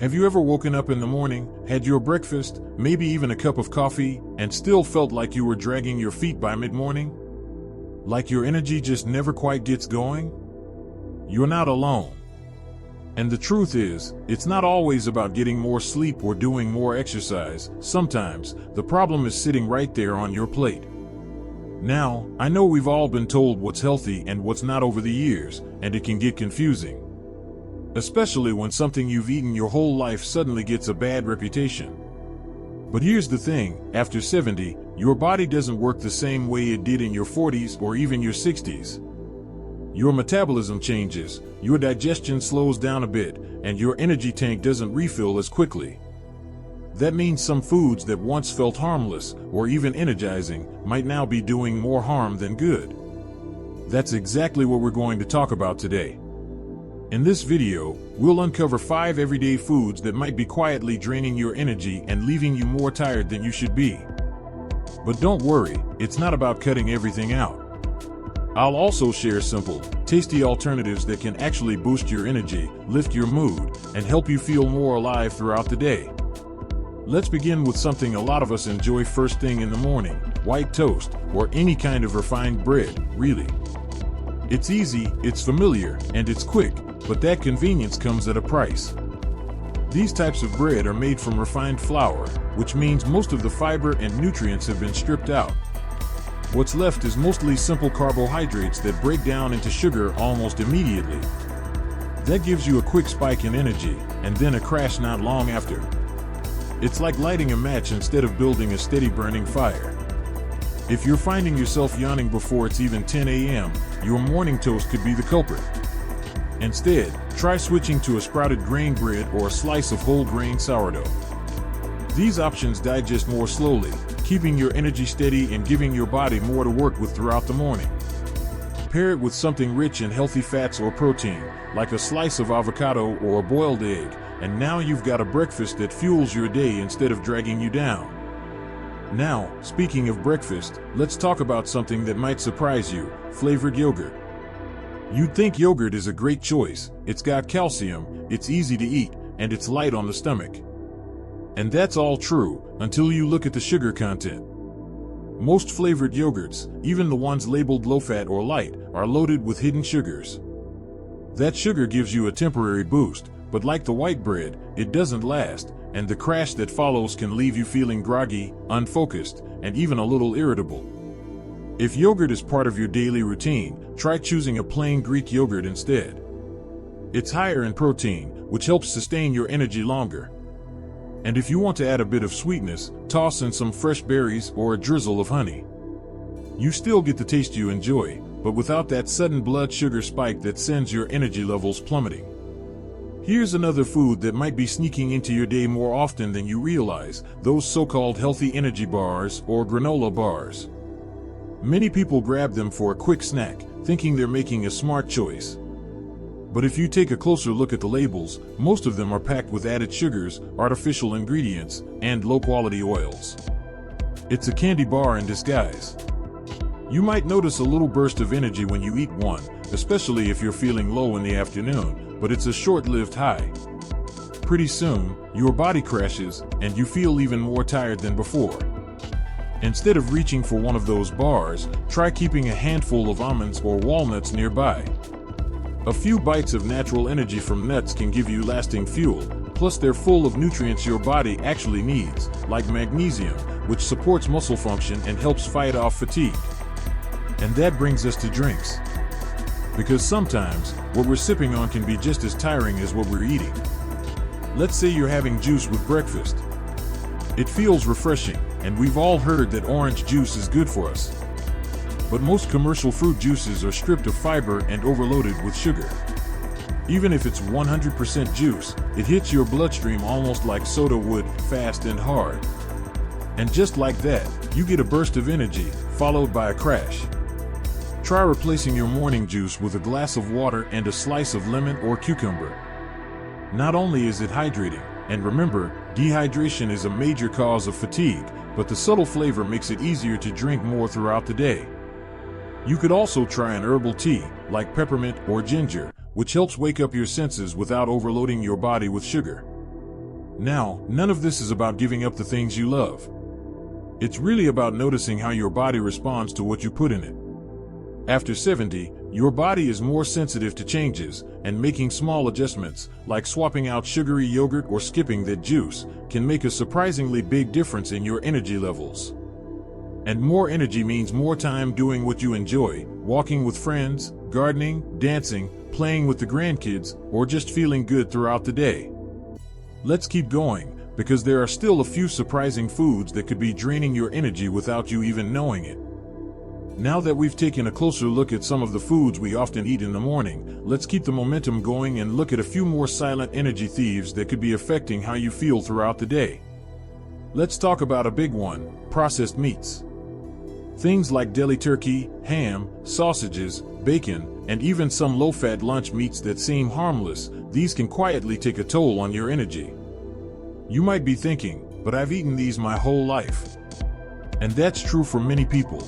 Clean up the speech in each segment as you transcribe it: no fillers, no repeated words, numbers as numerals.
Have you ever woken up in the morning, had your breakfast, maybe even a cup of coffee, and still felt like you were dragging your feet by mid-morning? Like your energy just never quite gets going? You're not alone. And the truth is, it's not always about getting more sleep or doing more exercise. Sometimes, the problem is sitting right there on your plate. Now, I know we've all been told what's healthy and what's not over the years, and it can get confusing. Especially when something you've eaten your whole life suddenly gets a bad reputation. But here's the thing, after 70, your body doesn't work the same way it did in your 40s or even your 60s. Your metabolism changes, your digestion slows down a bit, and your energy tank doesn't refill as quickly. That means some foods that once felt harmless or even energizing might now be doing more harm than good. That's exactly what we're going to talk about today. In this video, we'll uncover 5 everyday foods that might be quietly draining your energy and leaving you more tired than you should be. But don't worry, it's not about cutting everything out. I'll also share simple, tasty alternatives that can actually boost your energy, lift your mood, and help you feel more alive throughout the day. Let's begin with something a lot of us enjoy first thing in the morning: white toast, or any kind of refined bread, really. It's easy, it's familiar, and it's quick, but that convenience comes at a price. These types of bread are made from refined flour, which means most of the fiber and nutrients have been stripped out. What's left is mostly simple carbohydrates that break down into sugar almost immediately. That gives you a quick spike in energy, and then a crash not long after. It's like lighting a match instead of building a steady burning fire. If you're finding yourself yawning before it's even 10 a.m., your morning toast could be the culprit. Instead, try switching to a sprouted grain bread or a slice of whole grain sourdough. These options digest more slowly, keeping your energy steady and giving your body more to work with throughout the morning. Pair it with something rich in healthy fats or protein, like a slice of avocado or a boiled egg, and now you've got a breakfast that fuels your day instead of dragging you down. Now, speaking of breakfast, let's talk about something that might surprise you: flavored yogurt. You'd think yogurt is a great choice. It's got calcium, it's easy to eat, and it's light on the stomach. And that's all true, until you look at the sugar content. Most flavored yogurts, even the ones labeled low-fat or light, are loaded with hidden sugars. That sugar gives you a temporary boost, but like the white bread, it doesn't last, and the crash that follows can leave you feeling groggy, unfocused, and even a little irritable. If yogurt is part of your daily routine, try choosing a plain Greek yogurt instead. It's higher in protein, which helps sustain your energy longer. And if you want to add a bit of sweetness, toss in some fresh berries or a drizzle of honey. You still get the taste you enjoy, but without that sudden blood sugar spike that sends your energy levels plummeting. Here's another food that might be sneaking into your day more often than you realize: those so-called healthy energy bars or granola bars. Many people grab them for a quick snack, thinking they're making a smart choice. But if you take a closer look at the labels, most of them are packed with added sugars, artificial ingredients, and low-quality oils. It's a candy bar in disguise. You might notice a little burst of energy when you eat one, especially if you're feeling low in the afternoon, but it's a short-lived high. Pretty soon, your body crashes, and you feel even more tired than before. Instead of reaching for one of those bars, try keeping a handful of almonds or walnuts nearby. A few bites of natural energy from nuts can give you lasting fuel, plus they're full of nutrients your body actually needs, like magnesium, which supports muscle function and helps fight off fatigue. And that brings us to drinks. Because sometimes, what we're sipping on can be just as tiring as what we're eating. Let's say you're having juice with breakfast. It feels refreshing, and we've all heard that orange juice is good for us. But most commercial fruit juices are stripped of fiber and overloaded with sugar. Even if it's 100% juice, it hits your bloodstream almost like soda would, fast and hard. And just like that, you get a burst of energy, followed by a crash. Try replacing your morning juice with a glass of water and a slice of lemon or cucumber. Not only is it hydrating, and remember, dehydration is a major cause of fatigue, but the subtle flavor makes it easier to drink more throughout the day. You could also try an herbal tea, like peppermint or ginger, which helps wake up your senses without overloading your body with sugar. Now, none of this is about giving up the things you love. It's really about noticing how your body responds to what you put in it. After 70, your body is more sensitive to changes, and making small adjustments, like swapping out sugary yogurt or skipping that juice, can make a surprisingly big difference in your energy levels. And more energy means more time doing what you enjoy, walking with friends, gardening, dancing, playing with the grandkids, or just feeling good throughout the day. Let's keep going, because there are still a few surprising foods that could be draining your energy without you even knowing it. Now that we've taken a closer look at some of the foods we often eat in the morning, let's keep the momentum going and look at a few more silent energy thieves that could be affecting how you feel throughout the day. Let's talk about a big one: processed meats. Things like deli turkey, ham, sausages, bacon, and even some low-fat lunch meats that seem harmless, these can quietly take a toll on your energy. You might be thinking, but I've eaten these my whole life. And that's true for many people.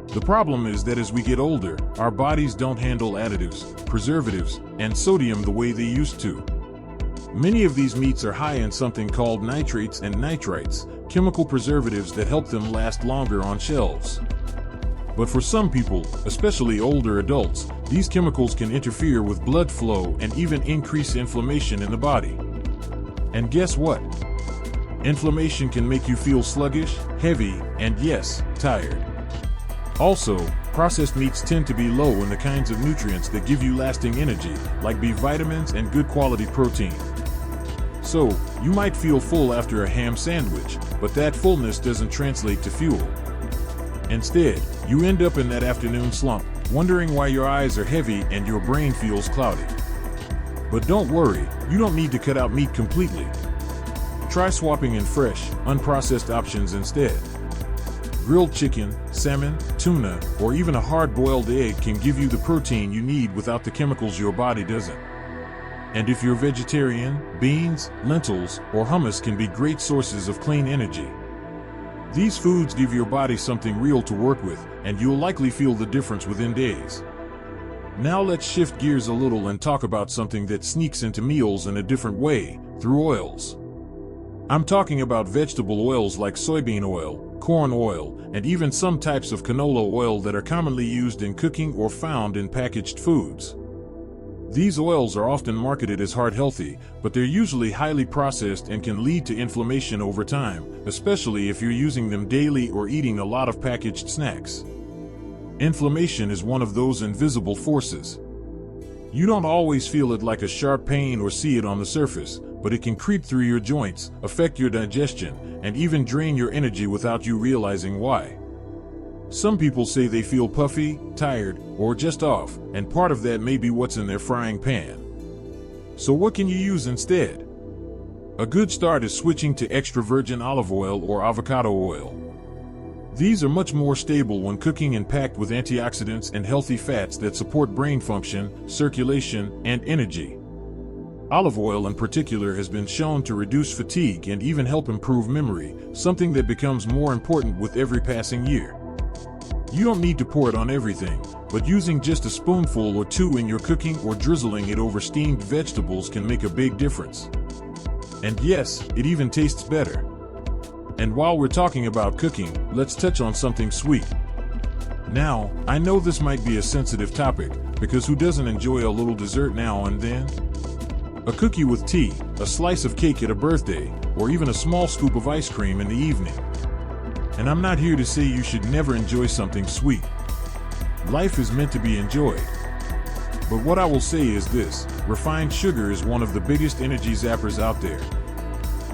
The problem is that as we get older, our bodies don't handle additives, preservatives, and sodium the way they used to. Many of these meats are high in something called nitrates and nitrites, chemical preservatives that help them last longer on shelves. But for some people, especially older adults, these chemicals can interfere with blood flow and even increase inflammation in the body. And guess what? Inflammation can make you feel sluggish, heavy, and yes, tired. Also, processed meats tend to be low in the kinds of nutrients that give you lasting energy, like B vitamins and good quality protein. So, you might feel full after a ham sandwich, but that fullness doesn't translate to fuel. Instead, you end up in that afternoon slump, wondering why your eyes are heavy and your brain feels cloudy. But don't worry, you don't need to cut out meat completely. Try swapping in fresh, unprocessed options instead. Grilled chicken, salmon, tuna, or even a hard-boiled egg can give you the protein you need without the chemicals your body doesn't. And if you're vegetarian, beans, lentils, or hummus can be great sources of clean energy. These foods give your body something real to work with, and you'll likely feel the difference within days. Now let's shift gears a little and talk about something that sneaks into meals in a different way, through oils. I'm talking about vegetable oils like soybean oil, corn oil, and even some types of canola oil that are commonly used in cooking or found in packaged foods. These oils are often marketed as heart healthy, but they're usually highly processed and can lead to inflammation over time, especially if you're using them daily or eating a lot of packaged snacks. Inflammation is one of those invisible forces. You don't always feel it like a sharp pain or see it on the surface, but it can creep through your joints, affect your digestion, and even drain your energy without you realizing why. Some people say they feel puffy, tired, or just off, and part of that may be what's in their frying pan. So what can you use instead? A good start is switching to extra virgin olive oil or avocado oil. These are much more stable when cooking and packed with antioxidants and healthy fats that support brain function, circulation, and energy. Olive oil in particular has been shown to reduce fatigue and even help improve memory, something that becomes more important with every passing year. You don't need to pour it on everything, but using just a spoonful or two in your cooking or drizzling it over steamed vegetables can make a big difference. And yes, it even tastes better. And while we're talking about cooking, let's touch on something sweet. Now, I know this might be a sensitive topic, because who doesn't enjoy a little dessert now and then? A cookie with tea, a slice of cake at a birthday, or even a small scoop of ice cream in the evening. And I'm not here to say you should never enjoy something sweet. Life is meant to be enjoyed. But what I will say is this: refined sugar is one of the biggest energy zappers out there.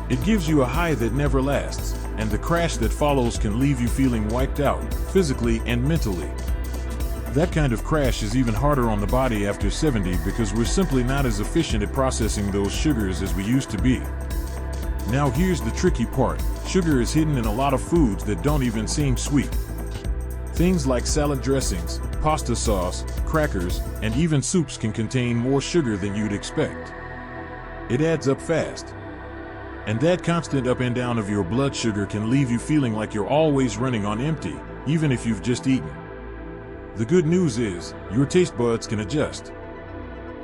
It gives you a high that never lasts, and the crash that follows can leave you feeling wiped out, physically and mentally. That kind of crash is even harder on the body after 70 because we're simply not as efficient at processing those sugars as we used to be. Now here's the tricky part: sugar is hidden in a lot of foods that don't even seem sweet. Things like salad dressings, pasta sauce, crackers, and even soups can contain more sugar than you'd expect. It adds up fast. And that constant up and down of your blood sugar can leave you feeling like you're always running on empty, even if you've just eaten. The good news is, your taste buds can adjust.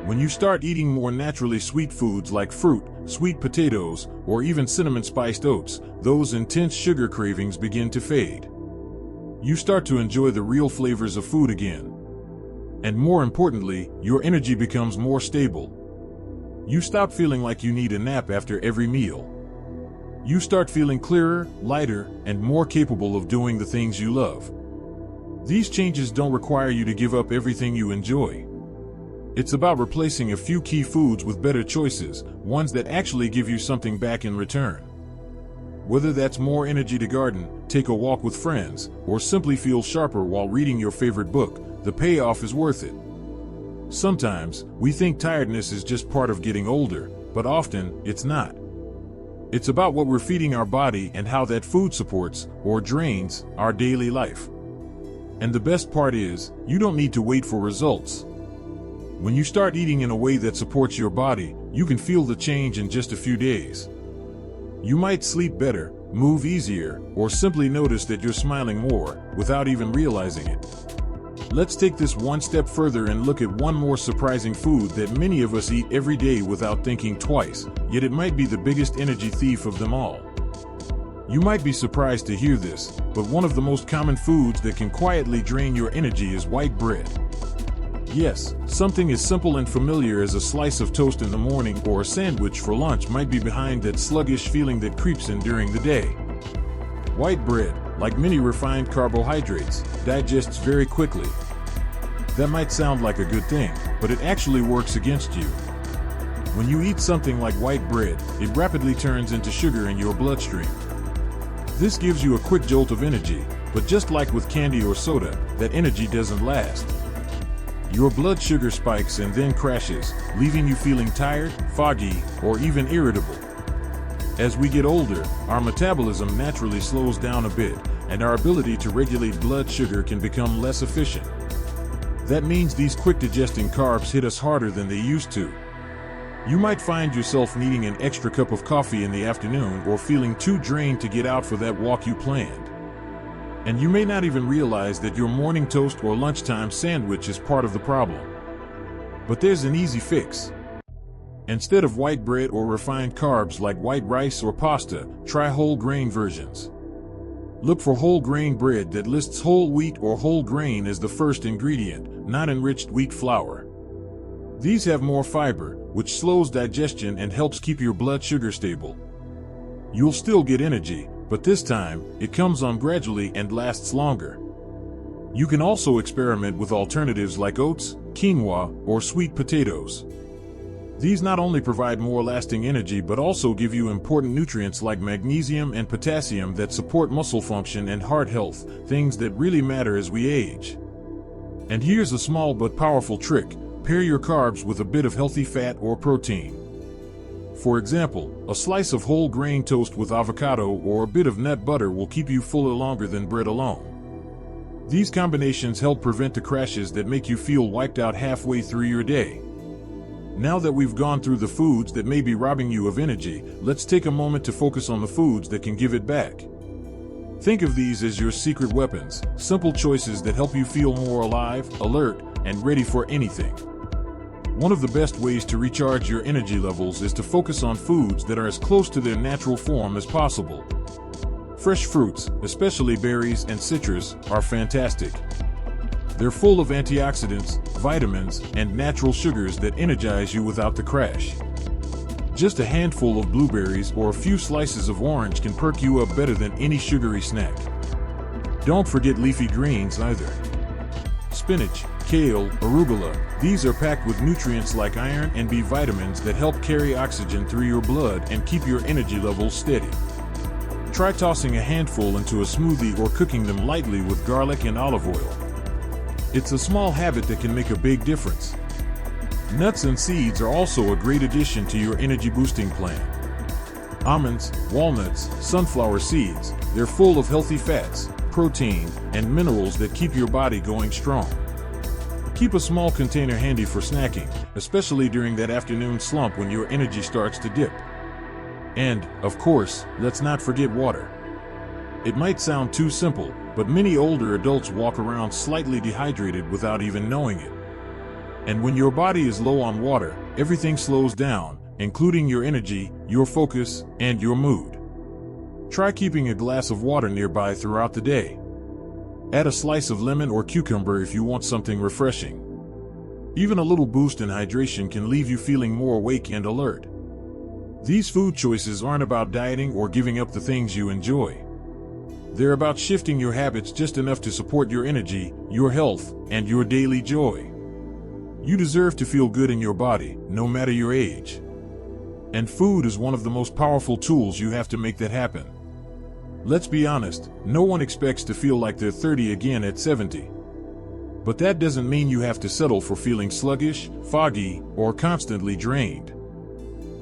When you start eating more naturally sweet foods like fruit, sweet potatoes, or even cinnamon-spiced oats, those intense sugar cravings begin to fade. You start to enjoy the real flavors of food again. And more importantly, your energy becomes more stable. You stop feeling like you need a nap after every meal. You start feeling clearer, lighter, and more capable of doing the things you love. These changes don't require you to give up everything you enjoy. It's about replacing a few key foods with better choices, ones that actually give you something back in return. Whether that's more energy to garden, take a walk with friends, or simply feel sharper while reading your favorite book, the payoff is worth it. Sometimes, we think tiredness is just part of getting older, but often, it's not. It's about what we're feeding our body and how that food supports, or drains, our daily life. And the best part is, you don't need to wait for results. When you start eating in a way that supports your body, you can feel the change in just a few days. You might sleep better, move easier, or simply notice that you're smiling more, without even realizing it. Let's take this one step further and look at one more surprising food that many of us eat every day without thinking twice, yet it might be the biggest energy thief of them all. You might be surprised to hear this, but one of the most common foods that can quietly drain your energy is white bread. Yes, something as simple and familiar as a slice of toast in the morning or a sandwich for lunch might be behind that sluggish feeling that creeps in during the day. White bread, like many refined carbohydrates, digests very quickly. That might sound like a good thing, but it actually works against you. When you eat something like white bread, it rapidly turns into sugar in your bloodstream. This gives you a quick jolt of energy, but just like with candy or soda, that energy doesn't last. Your blood sugar spikes and then crashes, leaving you feeling tired, foggy, or even irritable. As we get older, our metabolism naturally slows down a bit, and our ability to regulate blood sugar can become less efficient. That means these quick-digesting carbs hit us harder than they used to. You might find yourself needing an extra cup of coffee in the afternoon or feeling too drained to get out for that walk you planned. And you may not even realize that your morning toast or lunchtime sandwich is part of the problem. But there's an easy fix. Instead of white bread or refined carbs like white rice or pasta, try whole grain versions. Look for whole grain bread that lists whole wheat or whole grain as the first ingredient, not enriched wheat flour. These have more fiber, which slows digestion and helps keep your blood sugar stable. You'll still get energy, but this time, it comes on gradually and lasts longer. You can also experiment with alternatives like oats, quinoa, or sweet potatoes. These not only provide more lasting energy but also give you important nutrients like magnesium and potassium that support muscle function and heart health, things that really matter as we age. And here's a small but powerful trick: pair your carbs with a bit of healthy fat or protein. For example, a slice of whole grain toast with avocado or a bit of nut butter will keep you fuller longer than bread alone. These combinations help prevent the crashes that make you feel wiped out halfway through your day. Now that we've gone through the foods that may be robbing you of energy, let's take a moment to focus on the foods that can give it back. Think of these as your secret weapons, simple choices that help you feel more alive, alert, and ready for anything. One of the best ways to recharge your energy levels is to focus on foods that are as close to their natural form as possible. Fresh fruits, especially berries and citrus, are fantastic. They're full of antioxidants, vitamins, and natural sugars that energize you without the crash. Just a handful of blueberries or a few slices of orange can perk you up better than any sugary snack. Don't forget leafy greens either. Spinach, kale, arugula, these are packed with nutrients like iron and B vitamins that help carry oxygen through your blood and keep your energy levels steady. Try tossing a handful into a smoothie or cooking them lightly with garlic and olive oil. It's a small habit that can make a big difference. Nuts and seeds are also a great addition to your energy boosting plan. Almonds, walnuts, sunflower seeds, they're full of healthy fats, protein, and minerals that keep your body going strong. Keep a small container handy for snacking, especially during that afternoon slump when your energy starts to dip. And, of course, let's not forget water. It might sound too simple, but many older adults walk around slightly dehydrated without even knowing it. And when your body is low on water, everything slows down, including your energy, your focus, and your mood. Try keeping a glass of water nearby throughout the day. Add a slice of lemon or cucumber if you want something refreshing. Even a little boost in hydration can leave you feeling more awake and alert. These food choices aren't about dieting or giving up the things you enjoy. They're about shifting your habits just enough to support your energy, your health, and your daily joy. You deserve to feel good in your body, no matter your age. And food is one of the most powerful tools you have to make that happen. Let's be honest, no one expects to feel like they're 30 again at 70. But that doesn't mean you have to settle for feeling sluggish, foggy, or constantly drained.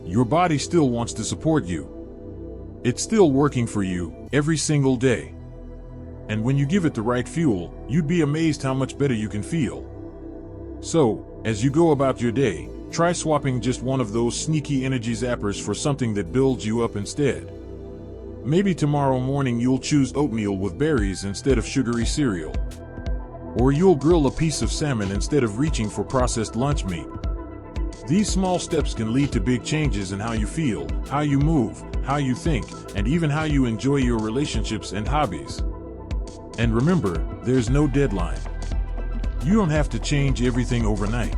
Your body still wants to support you. It's still working for you, every single day. And when you give it the right fuel, you'd be amazed how much better you can feel. So, as you go about your day, try swapping just one of those sneaky energy zappers for something that builds you up instead. Maybe tomorrow morning you'll choose oatmeal with berries instead of sugary cereal. Or you'll grill a piece of salmon instead of reaching for processed lunch meat. These small steps can lead to big changes in how you feel, how you move, how you think, and even how you enjoy your relationships and hobbies. And remember, there's no deadline. You don't have to change everything overnight.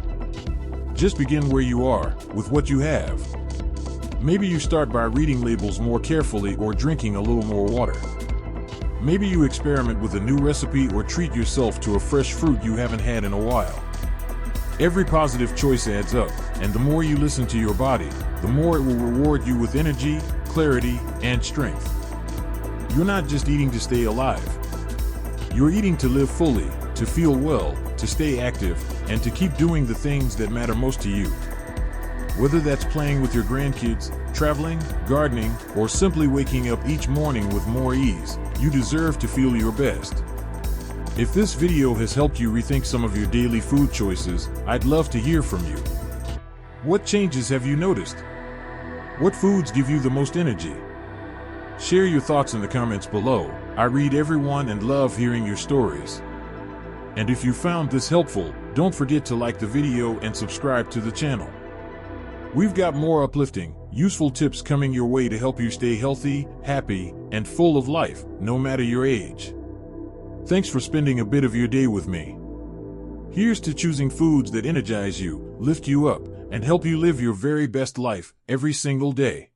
Just begin where you are, with what you have. Maybe you start by reading labels more carefully or drinking a little more water. Maybe you experiment with a new recipe or treat yourself to a fresh fruit you haven't had in a while. Every positive choice adds up, and the more you listen to your body, the more it will reward you with energy, clarity, and strength. You're not just eating to stay alive. You're eating to live fully, to feel well, to stay active, and to keep doing the things that matter most to you. Whether that's playing with your grandkids, traveling, gardening, or simply waking up each morning with more ease, you deserve to feel your best. If this video has helped you rethink some of your daily food choices, I'd love to hear from you. What changes have you noticed? What foods give you the most energy? Share your thoughts in the comments below. I read everyone and love hearing your stories. And if you found this helpful, don't forget to like the video and subscribe to the channel. We've got more uplifting, useful tips coming your way to help you stay healthy, happy, and full of life, no matter your age. Thanks for spending a bit of your day with me. Here's to choosing foods that energize you, lift you up, and help you live your very best life every single day.